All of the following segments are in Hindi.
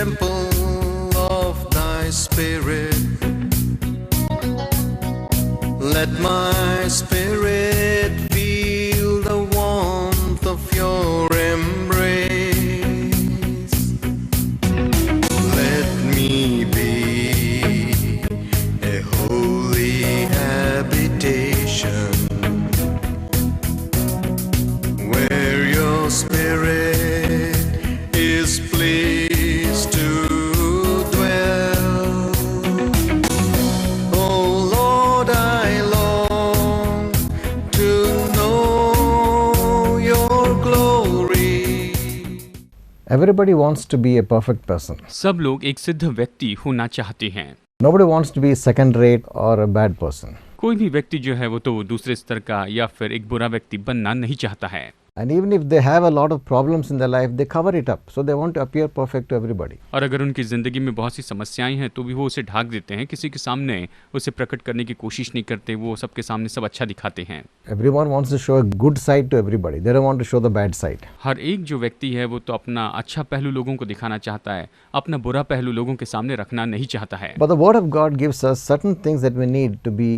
temple of thy spirit. Let my spirit feel the warmth of your embrace. Let me be a holy habitation where your spirit is pleased to dwell. Oh Lord, I long to know your glory. Everybody wants to be a perfect person. सब लोग एक सिद्ध व्यक्ति होना चाहते हैं। Nobody wants to be second rate or a bad person. कोई भी व्यक्ति जो है वो तो दूसरे स्तर का या फिर एक बुरा व्यक्ति बनना नहीं चाहता है। And even if they have a lot of problems in their life, they cover it up. So they want to appear perfect to everybody. और अगर उनकी ज़िंदगी में बहुत सी समस्याएं हैं तो भी वो उसे ढाक देते हैं, किसी के सामने उसे प्रकट करने की कोशिश नहीं करते, वो सबके सामने सब अच्छा दिखाते हैं। Everyone wants to show a good side to everybody. They don't want to show the bad side. हर एक जो व्यक्ति है वो तो अपना अच्छा पहलू लोगों को दिखाना चाहता है, अपना बुरा पहलू लोगों के सामने रखना नहीं चाहता है। But the Word of God gives us certain things that we need to be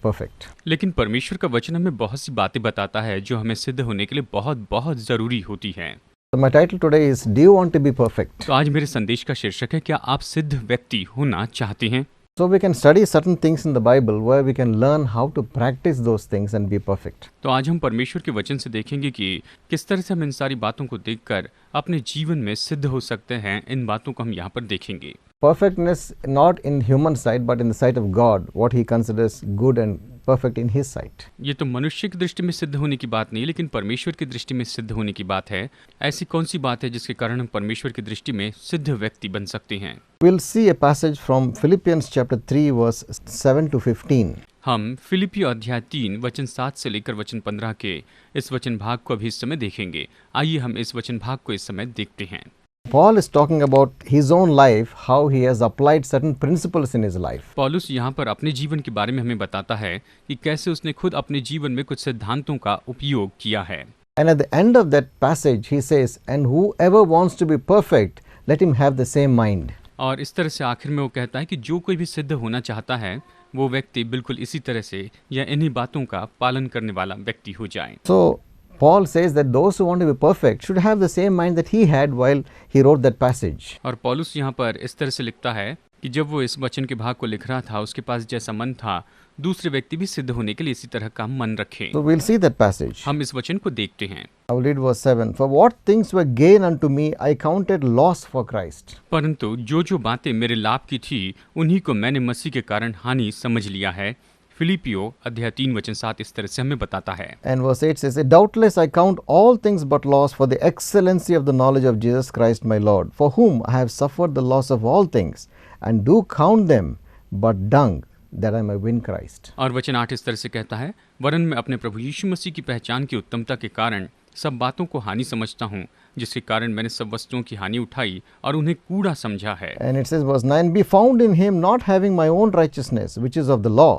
perfect. लेकिन परमेश्वर का वचन हमें बहुत सी बातें बताता है जो हमें सिद्ध होने के लिए बहुत बहुत ज़रूरी होती हैं। So my title today is, Do you want to be perfect? तो आज मेरे संदेश का शीर्षक है, क्या आप सिद्ध व्यक्ति होना चाहते हैं? So we can study certain things in the Bible where we can learn how to practice those things and be perfect. तो आज हम परमेश्वर के वचन से देखेंगे कि किस तरह से हम इन सारी बातों को देखकर अपने जीवन में सिद्ध हो सकते हैं। इन बातों को हम यहाँ पर देखेंगे। Perfectness not in human sight but in the sight of God, what he considers good and perfect in his sight. ये तो मनुष्य की दृष्टि में सिद्ध होने की बात नहीं, लेकिन परमेश्वर की दृष्टि में सिद्ध होने की बात है। ऐसी कौन सी बात है जिसके कारण हम परमेश्वर की दृष्टि में सिद्ध व्यक्ति बन सकते हैं? We'll see a passage from Philippians chapter 3 verse 7 to 15. हम फिलिपियो अध्याय 3 वचन 7 से लेकर वचन 15 के इस वचन भाग को अभी इस समय देखेंगे। आइए हम इस वचन भाग को इस समय देखते हैं। Paul is talking about his own life, how he has applied certain principles in his life. पौलुस यहाँ पर अपने जीवन के बारे में हमें बताता है कि कैसे उसने खुद अपने जीवन में कुछ सिद्धांतों का उपयोग किया है। And at the end of that passage he says, and whoever wants to be perfect, let him have the same mind. और इस तरह से आखिर में वो कहता है कि जो कोई भी सिद्ध होना चाहता है वो व्यक्ति बिल्कुल इसी तरह से या इन्हीं बातों का पालन करने वाला व्यक्ति हो जाए। So Paul says that those who want to be perfect should have the same mind that he had while he wrote that passage. और पौलुस यहाँ पर इस तरह से लिखता है कि जब वो इस वचन के भाग को लिख रहा था उसके पास जैसा मन था, दूसरे व्यक्ति भी सिद्ध होने के लिए इसी तरह का मन रखें। So we'll see that passage. हम इस वचन को देखते हैं। I will read verse 7. For what things were gain unto me, I counted loss for Christ. परंतु जो जो बातें मेरे लाभ की थी उन्हीं को मैंने मसीह के कारण हानि समझ लिया है। फिलिपियो अध्याय 3 वचन 7 इस तरह से हमें बताता है। And verse 8 says, Doubtless I count all things but loss for the excellency of the knowledge of Jesus Christ my Lord, for whom I have suffered the loss of all things, and do count them but dung, that I may win Christ. और वचन 8 इस तरह से कहता है, वरन मैं अपने प्रभु यीशु मसीह की पहचान की उत्तमता के कारण सब बातों को हानि समझता हूँ, जिसके कारण मैंने सब वस्तुओं की हानि उठाई और उन्हें कूड़ा समझा है। And it says verse 9, Be found in him, not having my own righteousness, which is of the law,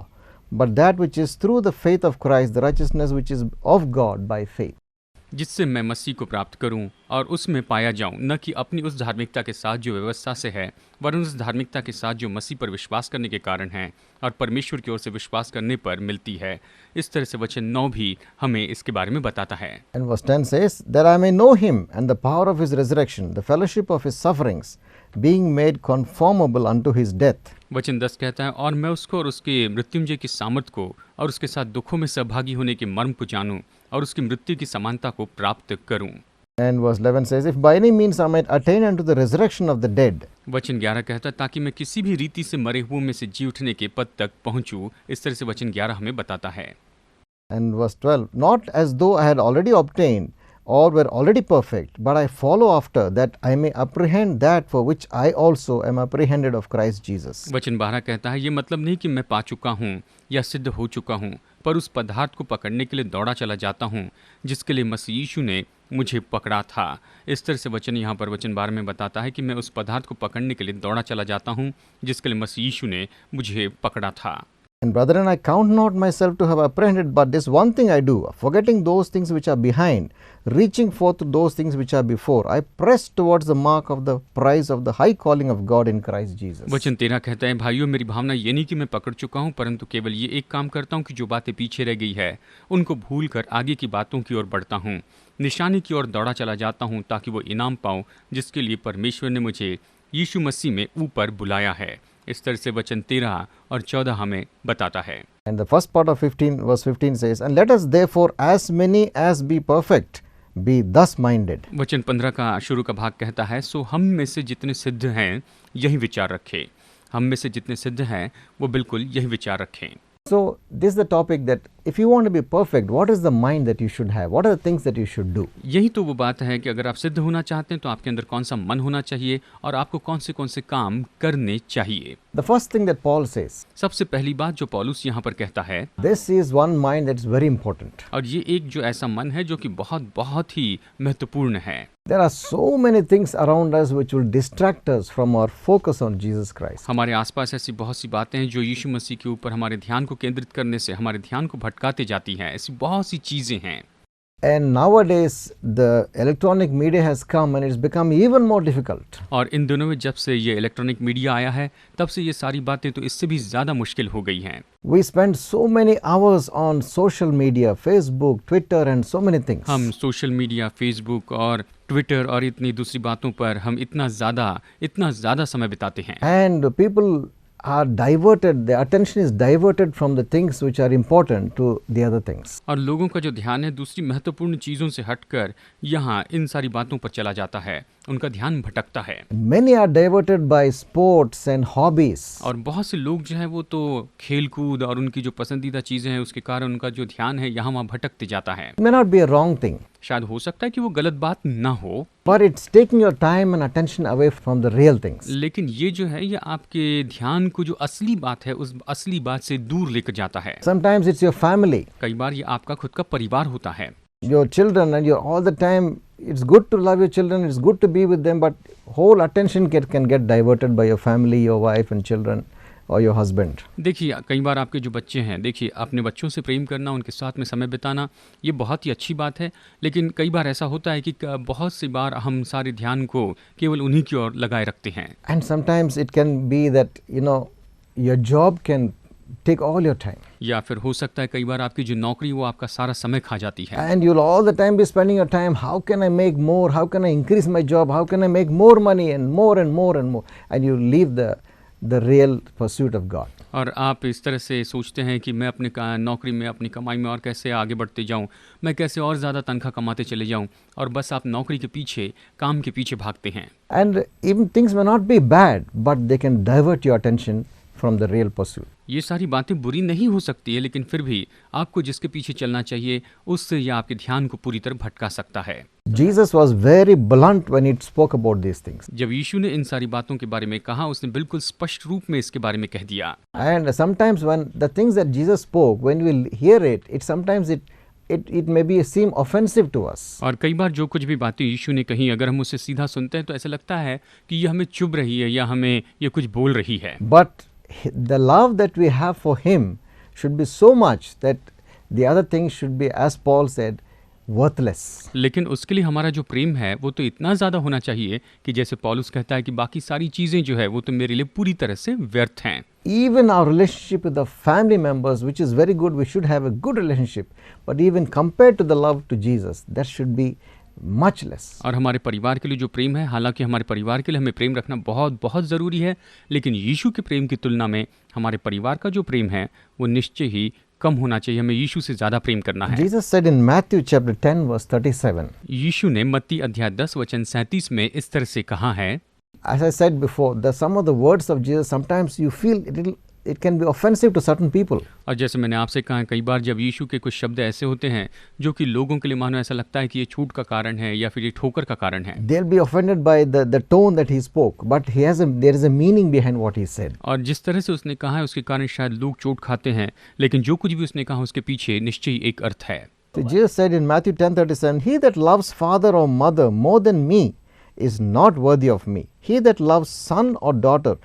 but that which is through the faith of Christ, the righteousness which is of God by faith. जिससे मैं मसीह को प्राप्त करूं और उसमें पाया जाऊं, न कि अपनी उस धार्मिकता के साथ जो व्यवस्था से है, वरन उस धार्मिकता के साथ जो मसीह पर विश्वास करने के कारण है और परमेश्वर की ओर से विश्वास करने पर मिलती है। इस तरह से वचन 9 भी हमें इसके बारे में बताता है। And verse 10 says, That I may know him and the power of his resurrection, the fellowship of his sufferings, being made conformable unto his death. वचन 10 कहता है, और मैं उसको और उसके मृत्युंजय की सामर्थ को और उसके साथ दुखों में सहभागी होने के मर्म को जानूं और उसकी मृत्यु की समानता को प्राप्त करूं। And verse 11 says, If by any means I might attain unto the resurrection of the dead. वचन 11 कहता है, ताकि मैं किसी भी रीति से मरे हुओं में से जी उठने के पद तक पहुंचूं। इस तरह से वचन 11 हमें बताता है। And verse 12, Not as though I had already obtained or were already perfect, but I follow after, that I may apprehend that for which I also am apprehended of Christ Jesus. वचन 12 कहता है, ये मतलब नहीं कि मैं पा चुका हूँ या सिद्ध हो चुका हूँ, पर उस पदार्थ को पकड़ने के लिए दौड़ा चला जाता हूँ जिसके लिए मसीह यीशु ने मुझे पकड़ा था। इस तरह से वचन यहाँ पर वचन 12 में बताता है कि मैं उस पदार्थ को पकड़ने के लिए दौड़ा चला जाता हूँ जिसके लिए मसीह यीशु ने मुझे पकड़ा था। And brethren, I count not myself to have apprehended, but this one thing I do, forgetting those things which are behind, reaching forth to those things which are before, I press towards the mark of the prize of the high calling of God in Christ Jesus. वचन 13 कहता है, भाइयों मेरी भावना ये नहीं कि मैं पकड़ चुका हूँ, परंतु केवल ये एक काम करता हूँ कि जो बातें पीछे रह गई है उनको भूल कर आगे की बातों की ओर बढ़ता हूँ, निशानी की ओर दौड़ा चला जाता हूँ, ताकि वो इनाम पाऊँ जिसके लिए परमेश्वर ने मुझे यीशु मसीह में ऊपर बुलाया है। इस तरह से वचन 13 और 14 हमें बताता है। And the first part of 15 verse 15 says, and let us therefore as many as be perfect be thus minded. वचन 15 का शुरू का भाग कहता है, सो हम में से जितने सिद्ध हैं यही विचार रखें। हम में से जितने सिद्ध हैं वो बिल्कुल यही विचार रखें। So this is the topic that if you want to be perfect, what is the mind that you should have? What are the things that you should do? यही तो वो बात है कि अगर आप सिद्ध होना चाहते हैं तो आपके अंदर कौन सा मन होना चाहिए और आपको कौन से काम करने चाहिए। The first thing that Paul says, सबसे पहली बात जो पौलुस यहाँ पर कहता है, this is one mind that's very important. और ये एक जो ऐसा मन है जो कि बहुत बहुत ही महत्वपूर्ण है। There are so many things around us which will distract us from our focus on Jesus Christ. हमारे आसपास ऐसी बहुत सी बातें हैं जो यीशु मसीह के ऊपर हमारे ध्यान को केंद्रित करने से हमारे ध्यान को भटकाते जाती हैं। ऐसी बहुत सी चीजें हैं। And nowadays the electronic media has come and it's become even more difficult. और इन दिनों में जब से ये इलेक्ट्रॉनिक मीडिया आया है तब से ये सारी बातें तो इससे भी ज़्यादा मुश्किल हो गई हैं। We spend so many hours on social media, Facebook, Twitter and so many things. हम सोशल मीडिया, फेसबुक और ट्विटर और इतनी दूसरी बातों पर हम इतना ज़्यादा समय बिताते हैं। And people are diverted, their attention is diverted from the things which are important to the other things. और लोगों का जो ध्यान है दूसरी महत्वपूर्ण चीज़ों से हटकर यहाँ इन सारी बातों पर चला जाता है, उनका ध्यान भटकता है। Many are diverted by sports and hobbies. और बहुत से लोग जो है वो तो खेल कूद और उनकी जो पसंदीदा चीज़ें हैं उसके कारण उनका जो ध्यान है यहाँ वहाँ भटकते जाता है। It may not be a wrong thing, शायद हो सकता है कि वो गलत बात ना हो, but it's taking your time and attention away from the real things. लेकिन ये जो है ये आपके ध्यान को जो असली बात है उस असली बात से दूर लेकर जाता है। Sometimes it's your family, कई बार ये आपका खुद का परिवार होता है। your children, and you're all the time, it's good to love your children, it's good to be with them, but whole attention can get diverted by your family, your wife and children or your husband. देखिए कई बार आपके जो बच्चे हैं, देखिए अपने बच्चों से प्रेम करना, उनके साथ में समय बिताना ये बहुत ही अच्छी बात है, लेकिन कई बार ऐसा होता है कि बहुत सी बार हम सारे ध्यान को केवल उन्हीं की ओर लगाए रखते हैं। And sometimes it can be that, your job can take all your time. या फिर हो सकता है कई बार आपकी जो नौकरी वो आपका सारा समय खा जाती है। And you'll all the time be spending your time, how can I make more, how can I increase my job, how can I make more money and more and more and more, and you leave the real pursuit of God. और आप इस तरह से सोचते हैं कि मैं अपने नौकरी में, अपनी कमाई में और कैसे आगे बढ़ते जाऊं, मैं कैसे और ज़्यादा तनख्वाह कमाते चले जाऊं, और बस आप नौकरी के पीछे, काम के पीछे भागते हैं। And even things may not be bad, but they can divert your attention from the real pursuit. ये सारी बातें बुरी नहीं हो सकती है, लेकिन फिर भी आपको जिसके पीछे चलना चाहिए उससे यह आपके ध्यान को पूरी तरह भटका सकता है। Jesus was very blunt when he spoke about these things. जब यीशु ने इन सारी बातों के बारे में कहा, उसने बिल्कुल स्पष्ट रूप में इसके बारे में कह दिया। And sometimes when the things that Jesus spoke, when we hear it, sometimes it may be seem offensive to us. और कई बार जो कुछ भी बातें यीशु ने कही, अगर हम उसे सीधा सुनते हैं तो ऐसा लगता है कि ये हमें चुभ रही है या हमें ये कुछ बोल रही है। But the love that we have for him should be so much that the other things should be, as Paul said, worthless. लेकिन उसके लिए हमारा जो प्रेम है वो तो इतना ज़्यादा होना चाहिए कि जैसे पौलुस कहता है कि बाकी सारी चीज़ें जो है वो तो मेरे लिए पूरी तरह से व्यर्थ हैं। Even our relationship with the family members, which is very good, we should have a good relationship, but even compared to the love to Jesus, that should be much less. और हमारे परिवार के लिए जो प्रेम है, हालांकि हमारे परिवार के लिए हमें प्रेम रखना बहुत बहुत ज़रूरी है, लेकिन यीशु के प्रेम की तुलना में हमारे परिवार का जो प्रेम है वो निश्चय ही कम होना चाहिए। हमें यीशु से ज़्यादा प्रेम करना है। Jesus said in Matthew chapter 10 verse 37. यीशु ने मत्ती अध्याय 10 वचन 37 में इस तरह से कहा है। As I said before, some of the words of Jesus, sometimes you feel it can be offensive to certain people. और जैसे मैंने आपसे कहा, कई बार जब यीशु के कुछ शब्द ऐसे होते हैं जो कि लोगों के लिए मानो ऐसा लगता है कि ये छूट का कारण है या फिर ये ठोकर का कारण है। They'll be offended by the tone that he spoke, but there is a meaning behind what he said. और जिस तरह से उसने कहा है उसके कारण शायद लोग चोट खाते हैं, लेकिन जो कुछ भी उसने कहा उसके पीछे निश्चय एक अर्थ है। So Jesus said in Matthew 10:37, "He that loves father or mother more than me is not worthy of me. He that loves son or daughter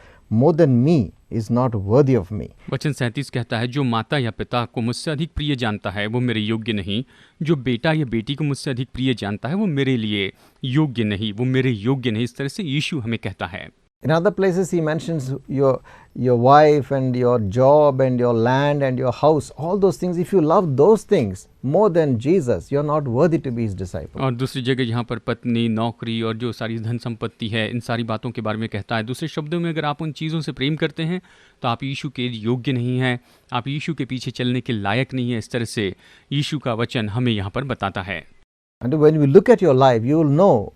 more than me is not worthy of me. वचन 37 कहता है, जो माता या पिता को मुझसे अधिक प्रिय जानता है वो मेरे योग्य नहीं, जो बेटा या बेटी को मुझसे अधिक प्रिय जानता है वो मेरे लिए योग्य नहीं, वो मेरे योग्य नहीं। इस तरह से यीशु हमें कहता है। In other places he mentions your wife and your job and your land and your house, all those things. If you love those things more than Jesus, you're not worthy to be his disciple. और दूसरी जगह यहाँ पर पत्नी, नौकरी और जो सारी धन संपत्ति है, इन सारी बातों के बारे में कहता है। दूसरे शब्दों में, अगर आप उन चीज़ों से प्रेम करते हैं तो आप यीशु के योग्य नहीं हैं, आप यीशु के पीछे चलने के लायक नहीं है। इस तरह से यीशु का वचन हमें यहाँ पर बताता है। And when we look at your life, you will know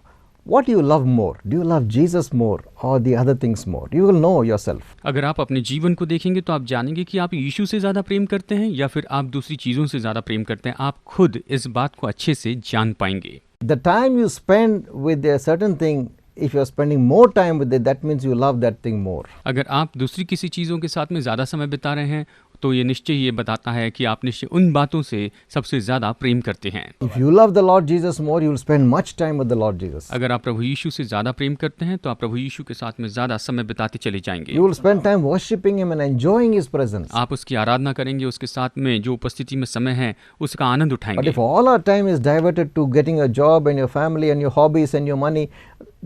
what you love more. Do you love Jesus more or the other things more? You will know yourself. अगर आप अपने जीवन को देखेंगे तो आप जानेंगे कि आप यीशु से ज़्यादा प्रेम करते हैं या फिर आप दूसरी चीज़ों से ज़्यादा प्रेम करते हैं। आप खुद इस बात को अच्छे से जान पाएंगे। The time you spend with a certain thing, if you are spending more time with it, that means you love that thing more. अगर आप दूसरी किसी चीज़ों के साथ में ज़्यादा समय बिता रहे हैं तो ये निश्चय ये बताता है कि आप निश्चय उन बातों से सबसे ज़्यादा प्रेम करते हैं। If you love the Lord Jesus more, you will spend much time with the Lord Jesus. अगर आप प्रभु यीशु से ज़्यादा प्रेम करते हैं तो आप प्रभु यीशु के साथ में ज़्यादा समय बिताते चले जाएंगे। You will spend time worshiping Him and enjoying His presence. आप उसकी आराधना करेंगे, उसके साथ में जो उपस्थिति में समय है उसका आनंद But उठाएंगे। if all our time is diverted to getting a job and your family and your hobbies and your money,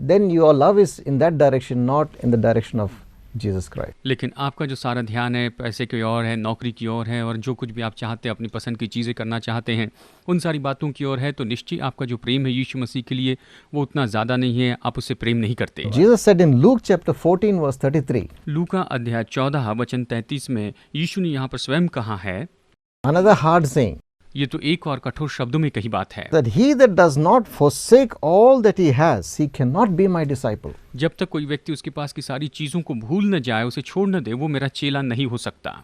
then your love is in that direction, not in the direction of Jesus Christ. लेकिन आपका जो सारा ध्यान है पैसे की ओर है, नौकरी की ओर है और जो कुछ भी आप चाहते हैं, अपनी पसंद की चीज़ें करना चाहते हैं, उन सारी बातों की ओर है, तो निश्चय आपका जो प्रेम है यीशु मसीह के लिए वो उतना ज़्यादा नहीं है, आप उससे प्रेम नहीं करते। Jesus said in Luke chapter 14 verse 33, लूका अध्याय 14 वचन 33 में यीशु ने यहाँ पर स्वयं कहा है, another hard saying, ये तो एक और कठोर शब्दों में कही बात है, that he that does not forsake all that he has, he cannot be my disciple. जब तक कोई व्यक्ति उसके पास की सारी चीज़ों को भूल न जाए, उसे छोड़ न दे, वो मेरा चेला नहीं हो सकता।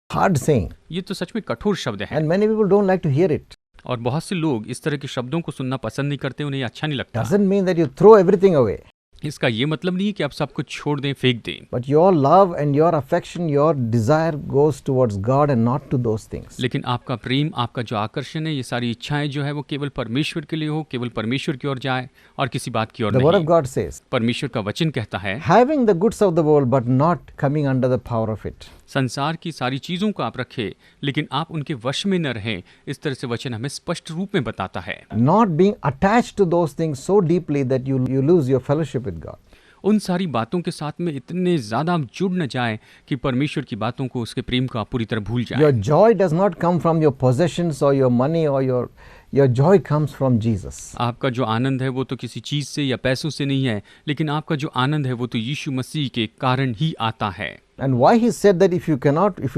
Hard saying. ये तो सच में कठोर शब्द है And many people don't like to hear it. और बहुत से लोग इस तरह के शब्दों को सुनना पसंद नहीं करते, उन्हें अच्छा नहीं लगता। Doesn't mean that you throw everything away. इसका ये मतलब नहीं है कि आप सब कुछ छोड़ दें, फेंक दें, But your love and your affection, your desire goes towards God and not to those things. लेकिन आपका प्रेम, आपका जो आकर्षण है, ये सारी इच्छाएं जो है वो केवल परमेश्वर के लिए हो, केवल परमेश्वर की ओर जाए और किसी बात की ओर The word of नहीं। God says, परमेश्वर का वचन कहता है, having the goods of the world but not coming under the power of it. संसार की सारी चीज़ों को आप रखें लेकिन आप उनके वश में न रहें। इस तरह से वचन हमें स्पष्ट रूप में बताता है। Not being attached to those things so deeply that you lose your fellowship with God. उन सारी बातों के साथ में इतने ज़्यादा आप जुड़ न जाएं कि परमेश्वर की बातों को, उसके प्रेम को आप पूरी तरह भूल जाएं। Your joy does not come from your possessions or your money or your joy comes from Jesus. आपका जो आनंद है वो तो किसी चीज़ से या पैसों से नहीं है, लेकिन आपका जो आनंद है वो तो यीशु मसीह के कारण ही आता है। And why he said that if you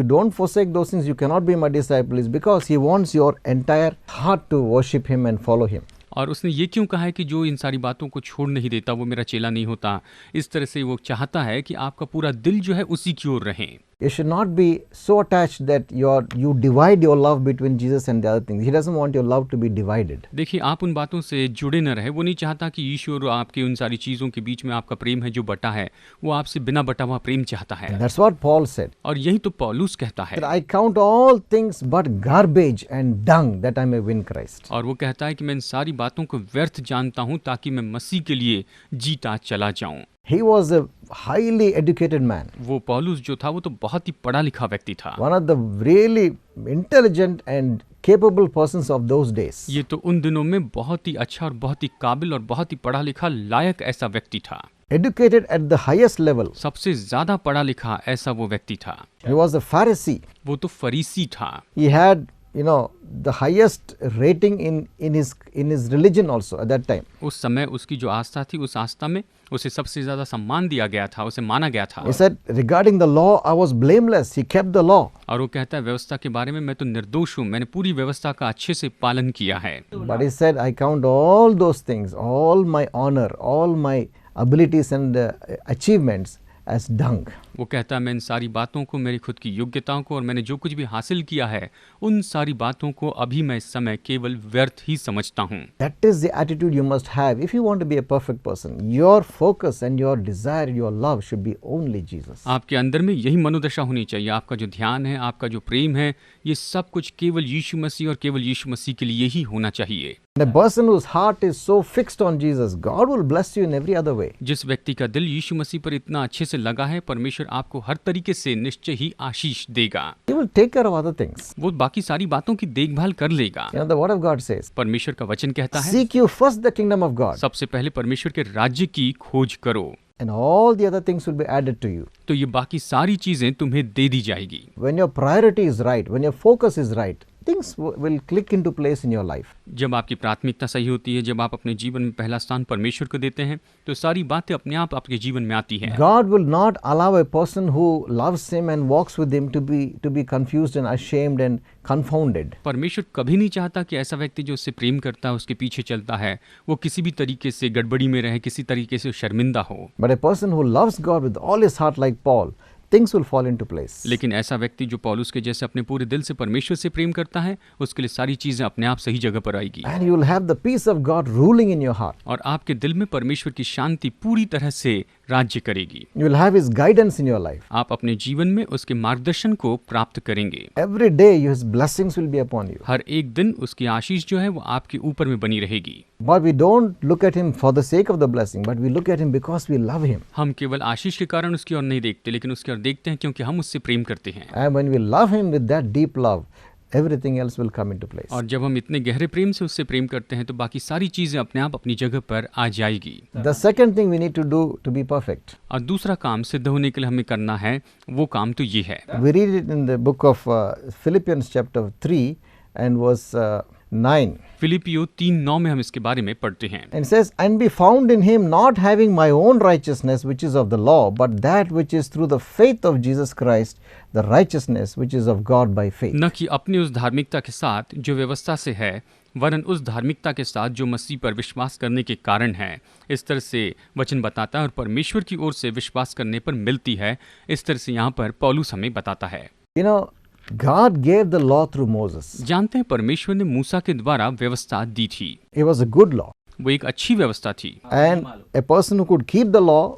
don't forsake those things, you cannot be my disciple, is because he wants your entire heart to worship him and follow him. और उसने ये क्यों कहा है कि जो इन सारी बातों को छोड़ नहीं देता वो मेरा चेला नहीं होता। इस तरह से वो चाहता है कि आपका पूरा दिल जो है उसी की ओर रहे। You should not be so attached that you divide your love between Jesus and the other things. He doesn't want your love to be divided. देखिए, आप उन बातों से जुड़े न रहे। वो नहीं चाहता कि यीशु और आपके उन सारी चीज़ों के बीच में आपका प्रेम है जो बटा है, वो आपसे बिना बटा हुआ प्रेम चाहता है। That's what Paul said. और यही तो पौलुस कहता है। That I count all things but garbage and dung that I may win Christ. और वो कहता है कि मैं इन सारी बातों को व्यर्थ जानता हूँ ताकि मैं मसीह के लिए जीता चला जाऊँ। He was a highly educated man. वो पौलुस जो था वो तो बहुत ही पढ़ा लिखा व्यक्ति था। One of the really intelligent and capable persons of those days. ये तो उन दिनों में बहुत ही अच्छा और बहुत ही काबिल और बहुत ही पढ़ा लिखा लायक ऐसा व्यक्ति था। Educated at the highest level. सबसे ज्यादा पढ़ा लिखा ऐसा वो व्यक्ति था। He was a Pharisee. वो तो फरीसी था। He had, the highest rating in his religion also at that time. उस समय उसकी जो आस्था थी, उस आस्था में उसे सबसे ज्यादा सम्मान दिया गया था, उसे माना गया था। He said, regarding the law, I was blameless. He kept the law. और वो कहता है व्यवस्था के बारे में मैं तो निर्दोष हूँ, मैंने पूरी व्यवस्था का अच्छे से पालन किया है। But he said, I count all those things, all my honor, all my abilities and achievements as dung. वो कहता है मैं इन सारी बातों को, मेरी खुद की योग्यताओं को और मैंने जो कुछ भी हासिल किया है, उन सारी बातों को अभी मैं इस समय केवल व्यर्थ ही समझता हूँ। That is the attitude you must have if you want to be a perfect person. Your focus and your desire, your love should be only Jesus. आपके अंदर में यही मनोदशा होनी चाहिए। आपका जो ध्यान है, आपका जो प्रेम है, ये सब कुछ केवल यीशु मसीह और केवल यीशु मसीह के लिए ही होना चाहिए। The person whose heart is so fixed on Jesus, God will bless you in every other way. जिस व्यक्ति का दिल यीशु मसीह पर इतना अच्छे से लगा है, परमेश्वर आपको हर तरीके से निश्चय ही आशीष देगा। He will take care of other things. वो बाकी सारी बातों की देखभाल कर लेगा। You know, the word of God says, परमेश्वर का वचन कहता है, seek you first the kingdom of God, सबसे पहले परमेश्वर के राज्य की खोज करो, and all the other things will be added to you. तो ये बाकी सारी चीजें तुम्हें दे दी जाएगी। When your priority is right, when your focus is right, things will click into place in your life. जब आपकी प्राथमिकता सही होती है, जब आप अपने जीवन में पहला स्थान परमेश्वर को देते हैं, तो सारी बातें अपने आप आपके जीवन में आती हैं। God will not allow a person who loves him and walks with him to be confused and ashamed and confounded. परमेश्वर कभी नहीं चाहता कि ऐसा व्यक्ति जो उससे प्रेम करता है, उसके पीछे चलता है, वो किसी भी तरीके से गड़बड़ी में रहे, किसी तरीके से शर्मिंदा हो। But a person who loves God with all his heart like Paul, things will fall into place. लेकिन ऐसा व्यक्ति जो पौलुस के जैसे अपने पूरे दिल से परमेश्वर से प्रेम करता है, उसके लिए सारी चीजें अपने आप सही जगह पर आएगी। And you will have the peace of God ruling in your heart. और आपके दिल में परमेश्वर की शांति पूरी तरह से राज्य करेगी। You will have his guidance in your life. आप अपने जीवन में उसके मार्गदर्शन को प्राप्त करेंगे। Every day his blessings will be upon you. हर एक दिन उसकी आशीष जो है वो आपके ऊपर में बनी रहेगी। But we don't look at him for the sake of the blessing, but we look at him because we love him. हम केवल आशीष के कारण उसकी ओर नहीं देखते, लेकिन उसकी ओर देखते हैं क्योंकि हम उससे प्रेम करते हैं। And when we love him with that deep love, everything else will come into place. और जब हम इतने गहरे प्रेम से उससे प्रेम करते हैं, तो बाकी सारी चीजें अपने आप अपनी जगह पर आ जाएगी। The second thing we need to do to be perfect. और दूसरा काम सिद्ध होने के लिए हमें करना है, वो काम तो ये है। We read it in the book of Philippians chapter 3 and verse 9. फिलिपियो 3:9 में हम इसके बारे में पढ़ते हैं। And it says, and be found in him, not having my own righteousness, which is of the law, but that which is through the faith of Jesus Christ, the righteousness which is of God by faith. न कि अपनी उस धार्मिकता के साथ जो व्यवस्था से है, वरन उस धार्मिकता के साथ जो मसीह पर विश्वास करने के कारण है। इस तरह से वचन बताता है और परमेश्वर की ओर से विश्वास करने पर मिलती है। इस तरह से यहाँ पर पौलुस हमें बताता है। You know, God gave the law through Moses. जानते हैं परमेश्वर ने मूसा के द्वारा व्यवस्था दी थी। It was a good law. वो एक अच्छी व्यवस्था थी। And a person who could keep the law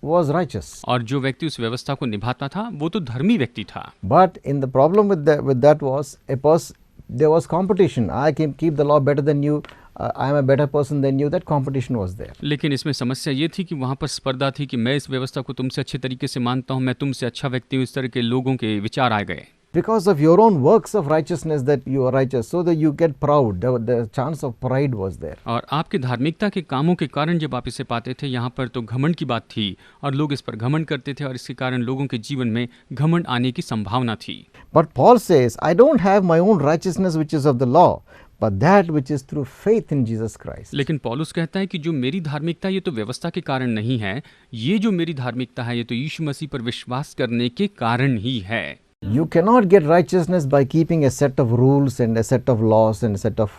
was righteous. और जो व्यक्ति उस व्यवस्था को निभाता था, वो तो धर्मी व्यक्ति था। But in the problem with that was there was competition. I can keep the law better than you. I am a better person than you. That competition was there. लेकिन इसमें समस्या ये थी कि वहाँ पर स्पर्धा थी कि मैं इस व्यवस्था को तुमसे अच्छे तरीके से मानता हूँ, मैं तुमसे अच्छा व्यक्ति हूँ। इस तरह के लोगों के विचार आ गए। Because of your own works of righteousness that you are righteous, so that you get proud. The chance of pride was there. और आपके धार्मिकता के कामों के कारण जब आप इसे पाते थे, यहाँ पर तो घमंड की बात थी और लोग इस पर घमंड करते थे और इसके कारण लोगों के जीवन में घमंड आने की संभावना थी। But Paul says, I don't have my own righteousness which is of the law, but that which is through faith in Jesus Christ. लेकिन पौलुस कहता है कि जो मेरी धार्मिकता ये तो व्यवस्था के कारण नहीं है, ये जो मेरी धार्मिकता है ये तो यीशु मसीह पर विश्वास करने के कारण ही है। You cannot get righteousness by keeping a set of rules and a set of laws and a set of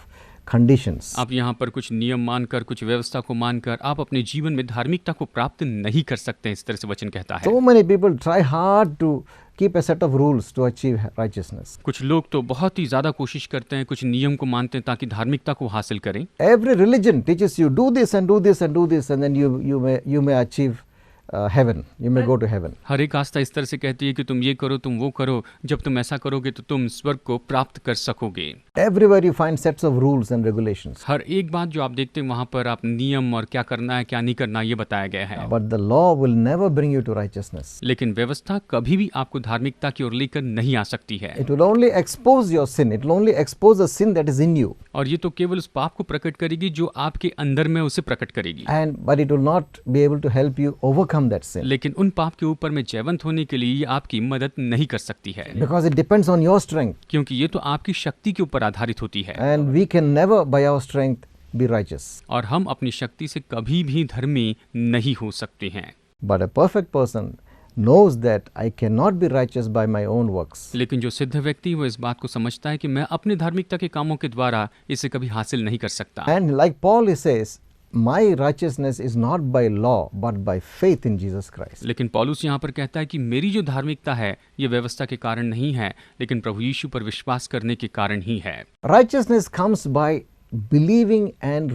conditions. आप यहाँ पर कुछ नियम मानकर, कुछ व्यवस्था को मानकर आप अपने जीवन में धार्मिकता को प्राप्त नहीं कर सकते। इस तरह से वचन कहता है। So many people try hard to keep a set of rules to achieve righteousness. कुछ लोग तो बहुत ही ज्यादा कोशिश करते हैं, कुछ नियम को मानते हैं ताकि धार्मिकता को हासिल करें। Every religion teaches you do this and do this and do this, and then you may achieve heaven. You may go to heaven. हर एक आस्था इस तरह से कहती है कि तुम ये करो, तुम वो करो, जब तुम ऐसा करोगे तो तुम स्वर्ग को प्राप्त कर सकोगे। Everywhere you find sets of rules and regulations. हर एक बात जो आप देखते हैं वहाँ पर आप नियम और क्या करना है क्या नहीं करना ये बताया गया है। But the law will never bring you to righteousness. लेकिन व्यवस्था कभी भी आपको धार्मिकता की ओर लेकर नहीं आ सकती है। It will only expose your sin. It will only expose the sin that is in you. और ये तो केवल उस पाप को प्रकट करेगी जो आपके अंदर में उसे प्रकट करेगी। But it will not be able to help you overcome that sin. लेकिन उन पाप के ऊपर में जयवंत होने के लिए ये आपकी मदद नहीं कर सकती है। Because it depends on your strength. क्योंकि ये तो आपकी शक्ति के ऊपर आधारित होती है। And we can never by our strength be righteous. और हम अपनी शक्ति से कभी भी धर्मी नहीं हो सकते हैं। But a perfect person knows that I cannot be righteous by my own works. लेकिन जो सिद्ध व्यक्ति वो इस बात को समझता है कि मैं अपने धार्मिकता के कामों के द्वारा इसे कभी हासिल नहीं कर सकता। And like Paul he says, my righteousness is not by law but by faith in Jesus Christ. लेकिन पौलुस यहाँ पर कहता है कि मेरी जो धार्मिकता है ये व्यवस्था के कारण नहीं है, लेकिन प्रभु यीशु पर विश्वास करने के कारण ही है। Righteousness comes by believing and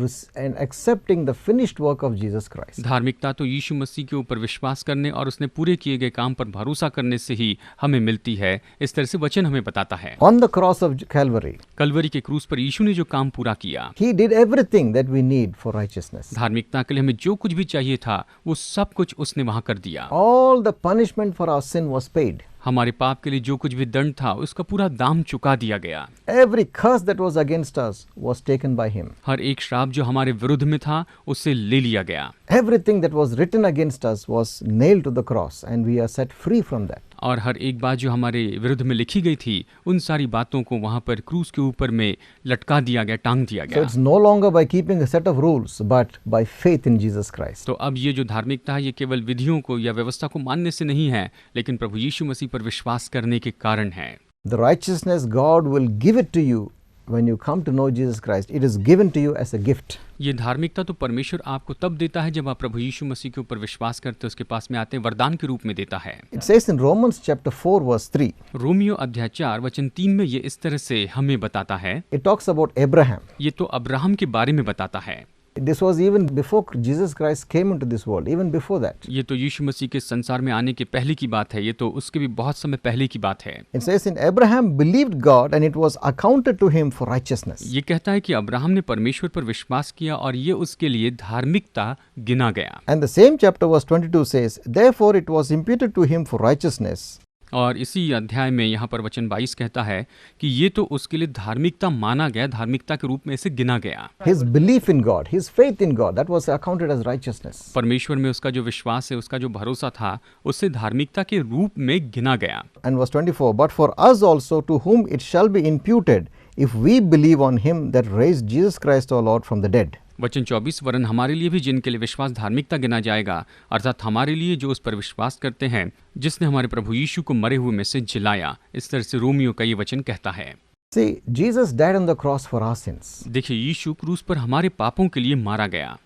accepting the finished work of Jesus Christ. धार्मिकता तो यीशु मसीह के ऊपर विश्वास करने और उसने पूरे किए गए काम पर भरोसा करने से ही हमें मिलती है। इस तरह से वचन हमें बताता है। On the cross of Calvary, Kalvari के क्रूस पर यीशु ने जो काम पूरा किया, He did everything that we need for righteousness. धार्मिकता के लिए हमें जो कुछ भी चाहिए था वो सब कुछ उसने वहां कर दिया। All the punishment for our sin was paid. हमारे पाप के लिए जो कुछ भी दंड था उसका पूरा दाम चुका दिया गया। Every curse that was against us was taken by Him. हर एक श्राप जो हमारे विरुद्ध में था उससे ले लिया गया Everything that was written against us was nailed to the cross, and we are set free from that. और हर एक बात जो हमारे विरुद्ध में लिखी गई थी उन सारी बातों को वहां पर क्रूस के ऊपर में लटका दिया गया, टांग दिया So गया। it's no longer by keeping a set of rules, but by faith in Jesus Christ. तो अब ये जो धार्मिकता है ये केवल विधियों को या व्यवस्था को मानने से नहीं है, लेकिन प्रभु यीशु मसीह पर विश्वास करने के कारण है। The righteousness God will give it to you when you come to know Jesus Christ. It is given to you as a gift. ये धार्मिकता तो परमेश्वर आपको तब देता है जब आप प्रभु यीशु मसीह के ऊपर विश्वास करते हैं, उसके पास में आते हैं, वरदान के रूप में देता है। It says in Romans chapter 4 verse 3, Romeo अध्याय 4 वचन 3 में ये इस तरह से हमें बताता है। it talks about Abraham. ये तो अब्राहम के बारे में बताता है। This was even before Jesus Christ came into this world, even before that. ये तो यीशु मसीह के संसार में आने के पहले की बात है, ये तो उसके भी बहुत समय पहले की बात है। It says in Abraham believed God and it was accounted to him for righteousness. ये कहता है कि अब्राहम ने परमेश्वर पर विश्वास किया और ये उसके लिए धार्मिकता गिना गया। And the same chapter verse 22 says, therefore it was imputed to him for righteousness. और इसी अध्याय में यहाँ पर वचन 22 कहता है कि ये तो उसके लिए धार्मिकता माना गया, धार्मिकता के रूप में इसे गिना गया। His belief in God, his faith in God, that was accounted as righteousness. परमेश्वर में उसका जो विश्वास है, उसका जो भरोसा था, उससे धार्मिकता के रूप में गिना गया। And verse 24, but for us also to whom it shall be imputed, if we believe on him that raised Jesus Christ our Lord from the dead. वचन 24, वरन हमारे लिए भी जिनके लिए विश्वास धार्मिकता गिना जाएगा, अर्थात हमारे लिए जो उस पर विश्वास करते हैं जिसने हमारे प्रभु यीशु को मरे हुए में से जिलाया। इस तरह से रोमियो का ये वचन कहता है। See, Jesus died on the cross for our sins. देखिए, यीशु क्रूस पर हमारे पापों के लिए मारा गया।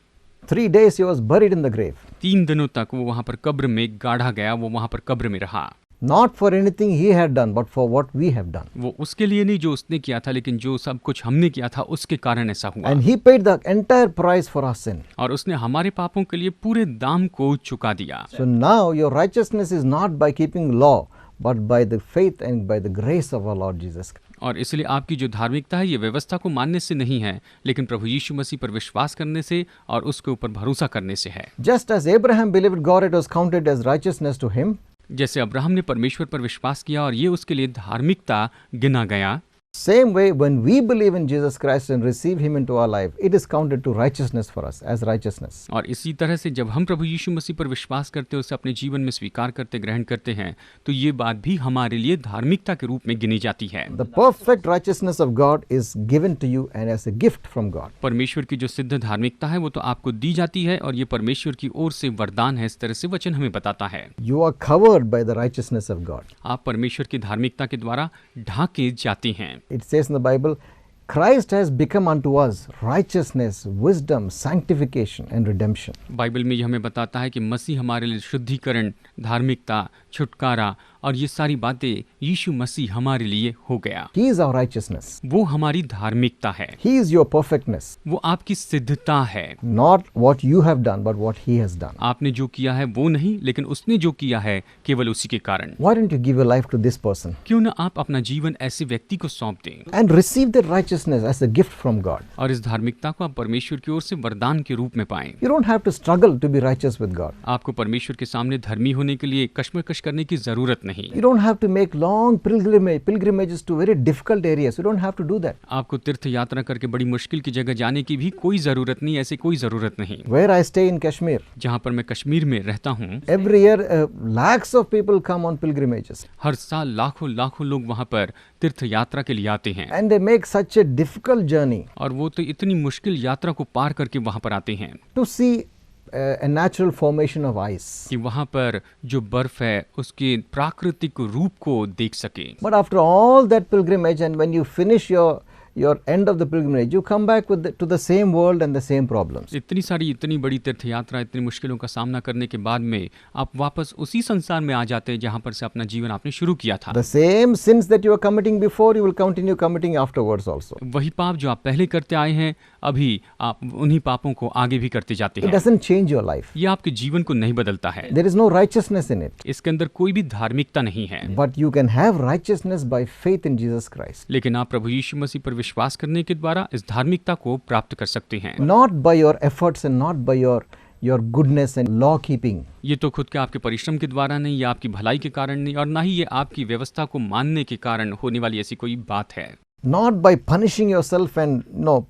3 days he was buried in the grave. 3 दिनों तक वो वहां पर कब्र में गाड़ा गया, वो वहां पर कब्र में रहा। Not for anything he had done, but for what we have done. वो उसके लिए नहीं जो उसने किया था, लेकिन जो सब कुछ हमने किया था उसके कारण ऐसा हुआ। And he paid the entire price for our sin. और उसने हमारे पापों के लिए पूरे दाम को चुका दिया। So now your righteousness is not by keeping law, but by the faith and by the grace of our Lord Jesus Christ. और इसलिए आपकी जो धार्मिकता है ये व्यवस्था को मानने से नहीं है, लेकिन प्रभु यीशु मसीह पर विश्वास करने से और उसके ऊपर भरोसा करने से है। Just as Abraham believed God, it was counted as righteousness to him. जैसे अब्राहम ने परमेश्वर पर विश्वास किया और ये उसके लिए धार्मिकता गिना गया, Same way, when we believe in Jesus Christ and receive him into our life, it is counted to righteousness for us, as righteousness. और इसी तरह से जब हम प्रभु यीशु मसीह पर विश्वास करते हैं, उसे अपने जीवन में स्वीकार करते, ग्रहण करते हैं, तो ये बात भी हमारे लिए धार्मिकता के रूप में गिनी जाती है। The perfect righteousness of God is given to you and as a gift from God. परमेश्वर की जो सिद्ध धार्मिकता है वो तो आपको दी जाती है और ये परमेश्वर की ओर से वरदान है। इस तरह से वचन हमें बताता है। You are covered by the righteousness of God. आप परमेश्वर की धार्मिकता के द्वारा ढाके जाते हैं। It says in the Bible, Christ has become unto us righteousness, wisdom, sanctification and redemption. Bible में यह हमें बताता है कि मसीह हमारे लिए शुद्धिकरण, धार्मिकता, छुटकारा और ये सारी बातें यीशु मसीह हमारे लिए हो गया। He is our righteousness. वो हमारी धार्मिकता है, He is your perfectness. वो आपकी सिद्धता है। Not what you have done, but what he has done. आपने जो किया है वो नहीं, लेकिन उसने जो किया है केवल उसी के कारण। Why don't you give your life to this person क्यों न आप अपना जीवन ऐसे व्यक्ति को सौंप दें and receive that righteousness as a gift from God? और इस धार्मिकता को आप परमेश्वर की ओर से वरदान के रूप में पाएं। You don't have to struggle to be righteous with God. आपको परमेश्वर के सामने धर्मी होने के लिए कश्मकश करने की जरूरत नहीं। You don't have to make long pilgrimages to very difficult areas. You don't have to do that. आपको तीर्थ यात्रा करके बड़ी मुश्किल की जगह जाने की भी कोई जरूरत नहीं, ऐसी कोई जरूरत नहीं। Where I stay in Kashmir, जहाँ पर मैं कश्मीर में रहता हूँ, every year lakhs of people come on pilgrimages हर साल लाखों लाखों लोग वहाँ पर तीर्थ यात्रा के लिए आते हैं and they make such a difficult journey और वो तो इतनी मुश्किल यात्रा को पार करके वहाँ पर आते हैं to see a natural formation of ice. कि वहाँ पर जो बर्फ है उसके प्राकृतिक रूप को देख सके। But after all that pilgrimage and when you finish your end of the pilgrimage, you come back to the same world and the same problems. इतनी बड़ी तीर्थ यात्रा, इतनी मुश्किलों का सामना करने के बाद में आप वापस उसी संसार में आ जाते हैं जहां पर से अपना जीवन आपने शुरू किया था। The same sins that you were committing before, you will continue committing afterwards also. वही पाप जो आप पहले करते आए हैं, अभी आप उन्हीं पापों को आगे भी करते जाते It हैं। doesn't change your life. ये आपके जीवन को नहीं बदलता है। There is no righteousness in it. इसके अंदर कोई भी धार्मिकता नहीं है। But you can have righteousness by faith in Jesus Christ. लेकिन आप प्रभु यीशु मसीह पर विश्वास करने के द्वारा इस धार्मिकता को प्राप्त कर सकते हैं। Not by your efforts and not by your goodness and law keeping. ये तो खुद के आपके परिश्रम के द्वारा नहीं, या आपकी भलाई के कारण नहीं, और ना ही ये आपकी व्यवस्था को मानने के कारण होने वाली ऐसी कोई बात है। Not by punishing yourself and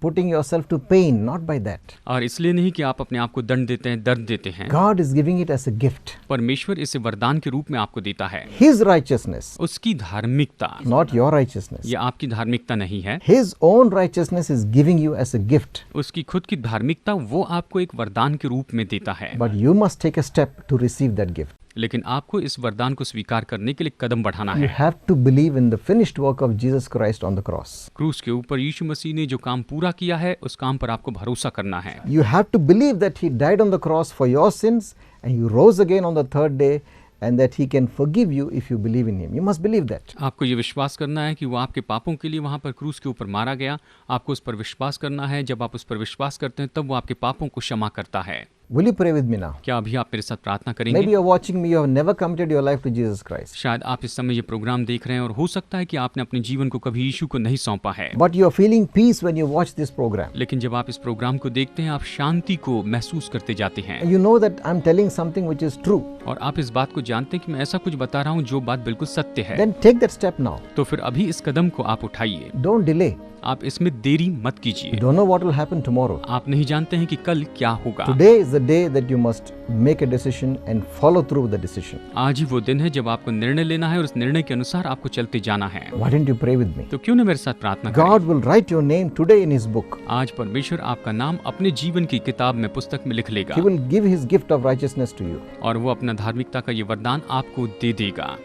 putting yourself to pain, not by that. और इसलिए नहीं कि आप अपने आप को दंड देते हैं, दर्द देते हैं। God is giving it as a gift. परमेश्वर इसे वरदान के रूप में आपको देता है। His righteousness, उसकी धार्मिकता, not your righteousness. ये आपकी धार्मिकता नहीं है। His own righteousness is giving you as a gift. उसकी खुद की धार्मिकता वो आपको एक वरदान के रूप में देता है। But you must take a step to receive that gift. लेकिन आपको इस वरदान को स्वीकार करने के लिए कदम बढ़ाना You है। have to believe in the finished work of Jesus Christ on the cross. क्रूस के ऊपर यीशु मसीह ने जो काम पूरा किया है, उस काम पर आपको भरोसा करना है। You have to believe that He died on the cross for your sins and He rose again on the third day and that He can forgive you if you believe in Him. You must believe that. आपको ये विश्वास करना है कि वो आपके पापों के लिए वहाँ पर क्रूस के ऊपर मारा गया। आपको उस पर विश्वास करना है। जब आप उस पर विश्वास करते हैं तब वो आपके पापों को क्षमा करता है। Will you pray with me now? क्या अभी आप मेरे साथ प्रार्थना Maybe करेंगे? you're watching me, you have never committed your life to Jesus Christ. शायद आप इस समय ये प्रोग्राम देख रहे हैं और हो सकता है कि आपने अपने जीवन को कभी यीशु को नहीं सौंपा है। But you are feeling peace when you watch this program. लेकिन जब आप इस प्रोग्राम को देखते हैं, आप शांति को महसूस करते जाते हैं। You know that I'm telling something which is true. और आप इस बात को जानते हैं कि मैं ऐसा कुछ बता रहा हूँ जो बात बिल्कुल सत्य है। Then take that step now. तो फिर अभी इस कदम को आप उठाइए। Don't delay. आप इसमें देरी मत You कीजिए। don't know what will happen tomorrow. आप नहीं जानते हैं कि कल क्या होगा। Today is the day that you must make a decision and follow through with the decision. आज ही वो दिन है जब आपको निर्णय लेना है और उस निर्णय के अनुसार आपको चलते जाना है। Why didn't you pray with me? तो क्यों न मेरे साथ प्रार्थना करें? God will write your name today in His book. आज परमेश्वर आपका नाम अपने जीवन की किताब में, पुस्तक में लिख लेगा He will give His gift of righteousness to you. और वो अपना धार्मिकता का ये वरदान आपको दे देगा।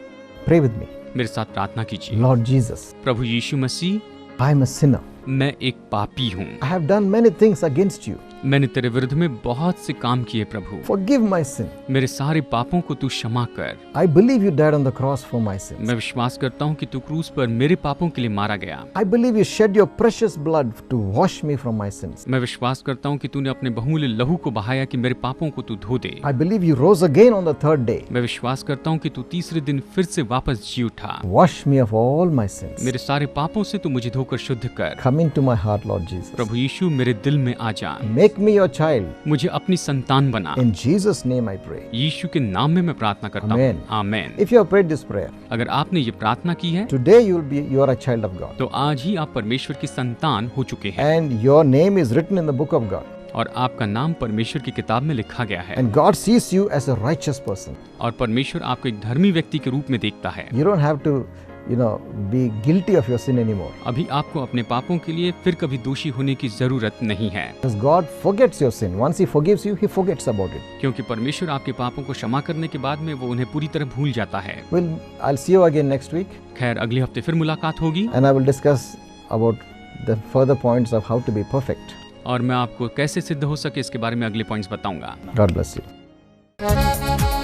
Pray with me. मेरे साथ प्रार्थना कीजिए। Lord Jesus, Prabhu Yeshu Masih, I am a sinner. मैं एक पापी हूँ। I have done many things against you. मैंने तेरे विरुद्ध में बहुत से काम किए प्रभु। Forgive my sin. मेरे सारे पापों को तू क्षमा कर। I believe you died on the cross for my sins. मैं विश्वास करता हूँ कि तू क्रूस पर मेरे पापों के लिए मारा गया। I believe you shed your precious blood to wash me from my sins. मैं विश्वास करता हूँ कि तूने अपने बहुमूल्य लहू को बहाया कि मेरे पापों को तू धो दे। I believe you rose again on the third day. मैं विश्वास करता हूँ कि तू तीसरे दिन फिर से वापस जी उठा। Wash me of all my sins. मेरे सारे पापों से तू मुझे धोकर शुद्ध कर। Come into my heart, Lord Jesus. प्रभु यीशु, मेरे दिल में आ जा। Make me your child. मुझे अपनी संतान बना। In Jesus' name I pray. यीशु के नाम में मैं प्रार्थना करता हूँ। Amen. Amen. If you have prayed this prayer, अगर आपने ये प्रार्थना की है today you are a child of God. तो आज ही आप परमेश्वर की संतान हो चुके हैं And your name is written in the book of God. और आपका नाम परमेश्वर की किताब में लिखा गया है। And God sees you as a righteous person. और परमेश्वर आपको एक धर्मी व्यक्ति के रूप में देखता है। You don't have to, be guilty of your sin anymore. अभी आपको अपने पापों के लिए फिर कभी दोषी होने की जरूरत नहीं है, Because God forgets your sin. Once He forgives you, He forgets about it. क्योंकि परमेश्वर आपके पापों को क्षमा करने के बाद में वो उन्हें पूरी तरह भूल जाता है। I'll see you again next week. खैर, अगले हफ्ते फिर मुलाकात होगी And I will discuss about the further points of how to be perfect. और मैं आपको कैसे सिद्ध हो सके इसके बारे में अगले पॉइंट्स बताऊंगा। God bless you.